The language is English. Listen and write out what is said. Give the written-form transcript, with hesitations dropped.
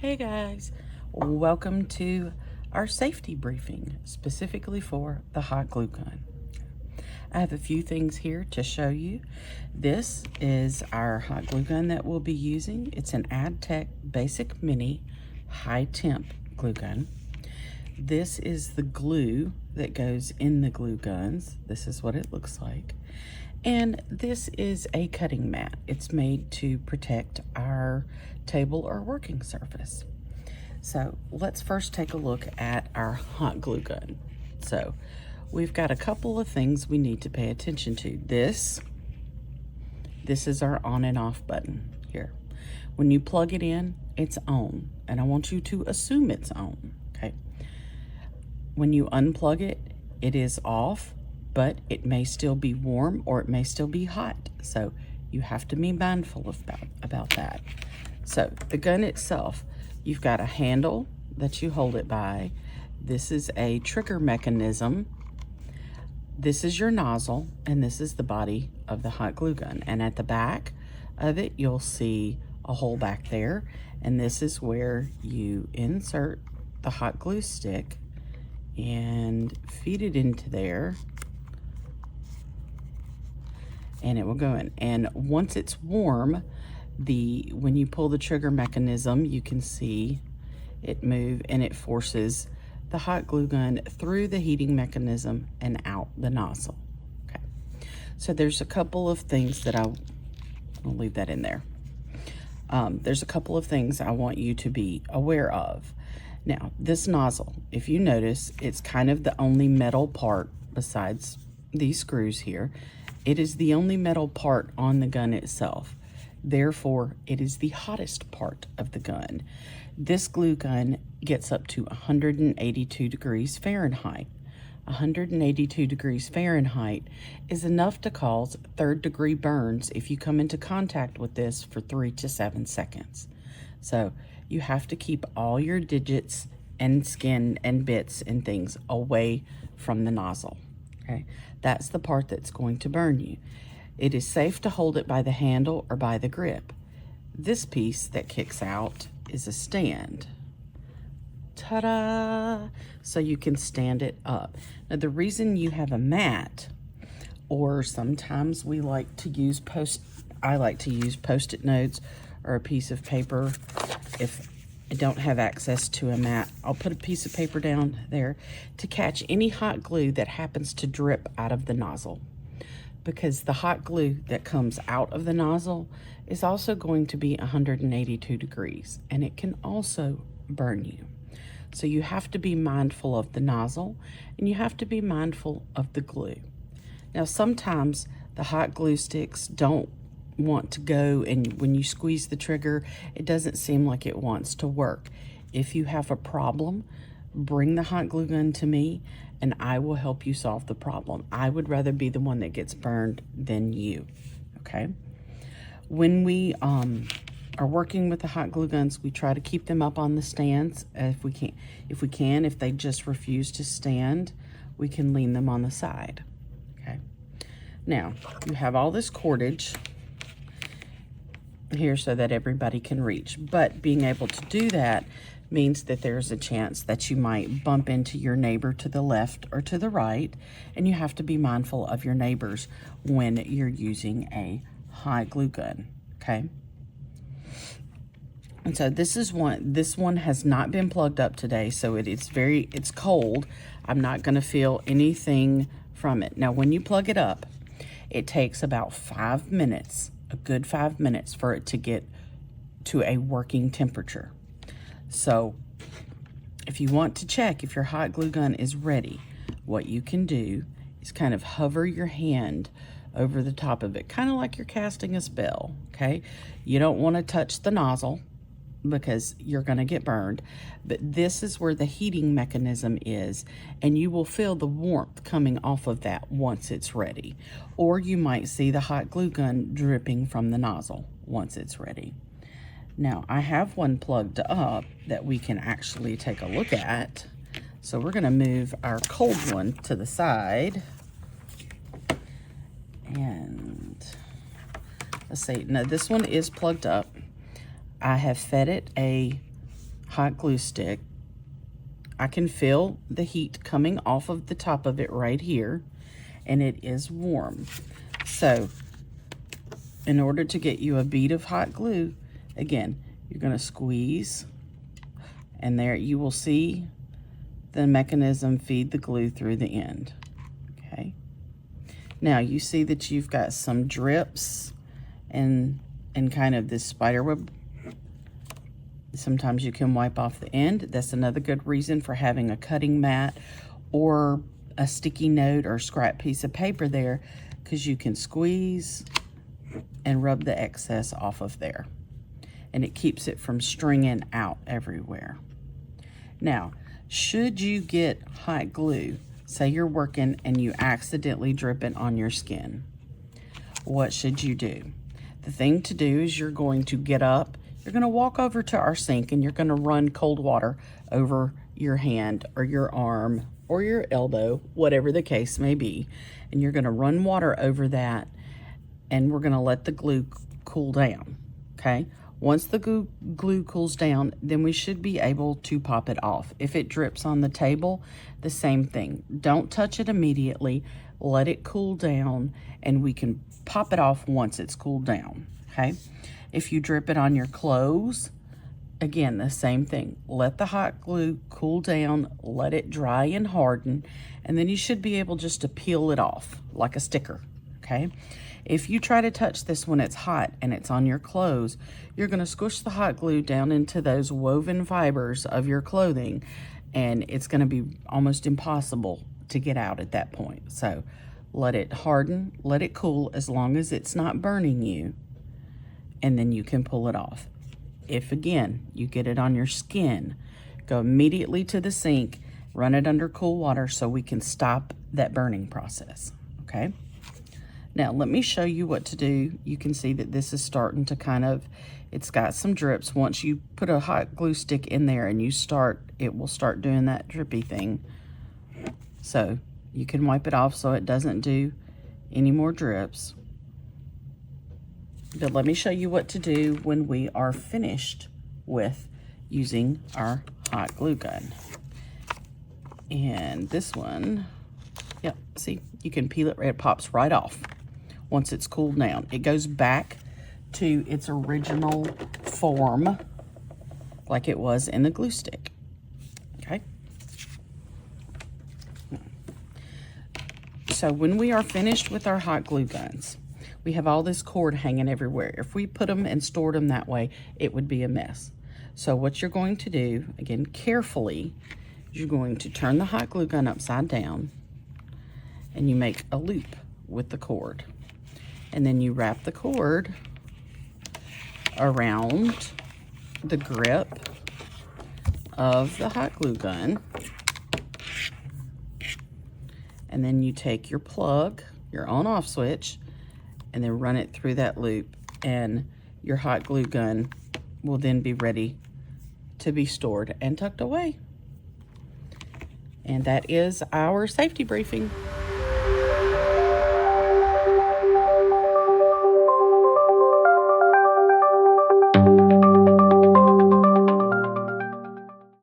Hey guys, welcome to our safety briefing specifically for the hot glue gun. I have a few things here to show you. This is our hot glue gun that we'll be using. It's an AdTech Basic Mini High Temp glue gun. This is the glue that goes in the glue guns. This is what it looks like. And this is a cutting mat. It's made to protect our table or working surface. So let's first take a look at our hot glue gun. So we've got a couple of things we need to pay attention to. This is our on and off button here. When you plug it in, it's on, and I want you to assume it's on, okay? When you unplug it, it is off, but it may still be warm or it may still be hot. So you have to be mindful about that. So the gun itself, you've got a handle that you hold it by. This is a trigger mechanism. This is your nozzle, and this is the body of the hot glue gun. And at the back of it, you'll see a hole back there. And this is where you insert the hot glue stick and feed it into there, and it will go in. And once it's warm, when you pull the trigger mechanism, you can see it move, and it forces the hot glue gun through the heating mechanism and out the nozzle. Okay, so there's a couple of things that I'll leave that in there. There's a couple of things I want you to be aware of. Now, this nozzle, if you notice, it's kind of the only metal part besides these screws here. It is the only metal part on the gun itself. Therefore, it is the hottest part of the gun. This glue gun gets up to 182 degrees Fahrenheit. 182 degrees Fahrenheit is enough to cause third-degree burns if you come into contact with this for 3 to 7 seconds. So you have to keep all your digits and skin and bits and things away from the nozzle. Okay, that's the part that's going to burn you. It is safe to hold it by the handle or by the grip. This piece that kicks out is a stand. Ta-da! So you can stand it up. Now, the reason you have a mat, or sometimes I like to use Post-it notes or a piece of paper. If I don't have access to a mat, I'll put a piece of paper down there to catch any hot glue that happens to drip out of the nozzle, because the hot glue that comes out of the nozzle is also going to be 182 degrees, and it can also burn you. So you have to be mindful of the nozzle, and you have to be mindful of the glue. Now, sometimes the hot glue sticks don't want to go, and when you squeeze the trigger, it doesn't seem like it wants to work. If you have a problem, bring the hot glue gun to me and I will help you solve the problem. I would rather be the one that gets burned than you, okay? When we are working with the hot glue guns, we try to keep them up on the stands if we can. If they just refuse to stand, we can lean them on the side, okay? Now, you have all this cordage here so that everybody can reach, but being able to do that means that there's a chance that you might bump into your neighbor to the left or to the right, and you have to be mindful of your neighbors when you're using a hot glue gun, okay? And so this one has not been plugged up today, so it's cold. I'm not gonna feel anything from it. Now, when you plug it up, it takes about 5 minutes, a good 5 minutes, for it to get to a working temperature. So if you want to check if your hot glue gun is ready, what you can do is kind of hover your hand over the top of it, kind of like you're casting a spell, okay? You don't want to touch the nozzle because you're going to get burned, but this is where the heating mechanism is, and you will feel the warmth coming off of that once it's ready. Or you might see the hot glue gun dripping from the nozzle once it's ready. Now, I have one plugged up that we can actually take a look at. So we're going to move our cold one to the side. And let's see. Now, this one is plugged up. I have fed it a hot glue stick, I can feel the heat coming off of the top of it right here, and it is warm. So in order to get you a bead of hot glue, again, you're going to squeeze, and there you will see the mechanism feed the glue through the end. Okay. Now you see that you've got some drips and kind of this spider web. Sometimes you can wipe off the end. That's another good reason for having a cutting mat or a sticky note or scrap piece of paper there, because you can squeeze and rub the excess off of there, and it keeps it from stringing out everywhere. Now, should you get hot glue, say you're working and you accidentally drip it on your skin, what should you do? The thing to do is you're going to get up, you're going to walk over to our sink, and you're going to run cold water over your hand or your arm or your elbow, whatever the case may be, and you're going to run water over that, and we're going to let the glue cool down, okay? Once the glue cools down, then we should be able to pop it off. If it drips on the table, the same thing. Don't touch it immediately. Let it cool down, and we can pop it off once it's cooled down, okay? If you drip it on your clothes, again, the same thing. Let the hot glue cool down, let it dry and harden, and then you should be able just to peel it off like a sticker, okay? If you try to touch this when it's hot and it's on your clothes, you're going to squish the hot glue down into those woven fibers of your clothing, and it's going to be almost impossible to get out at that point. So let it harden, let it cool as long as it's not burning you, and then you can pull it off. If again, you get it on your skin, go immediately to the sink, run it under cool water so we can stop that burning process, okay? Now, let me show you what to do. You can see that this is starting to kind of, it's got some drips. Once you put a hot glue stick in there and you start, it will start doing that drippy thing. So you can wipe it off so it doesn't do any more drips. But let me show you what to do when we are finished with using our hot glue gun. And this one, yep, see, you can peel it, it pops right off. Once it's cooled down, it goes back to its original form like it was in the glue stick, okay? So when we are finished with our hot glue guns, we have all this cord hanging everywhere. If we put them and stored them that way, it would be a mess. So what you're going to do, again, carefully, is you're going to turn the hot glue gun upside down, and you make a loop with the cord. And then you wrap the cord around the grip of the hot glue gun. And then you take your plug, your on-off switch, and then run it through that loop, and your hot glue gun will then be ready to be stored and tucked away. And that is our safety briefing.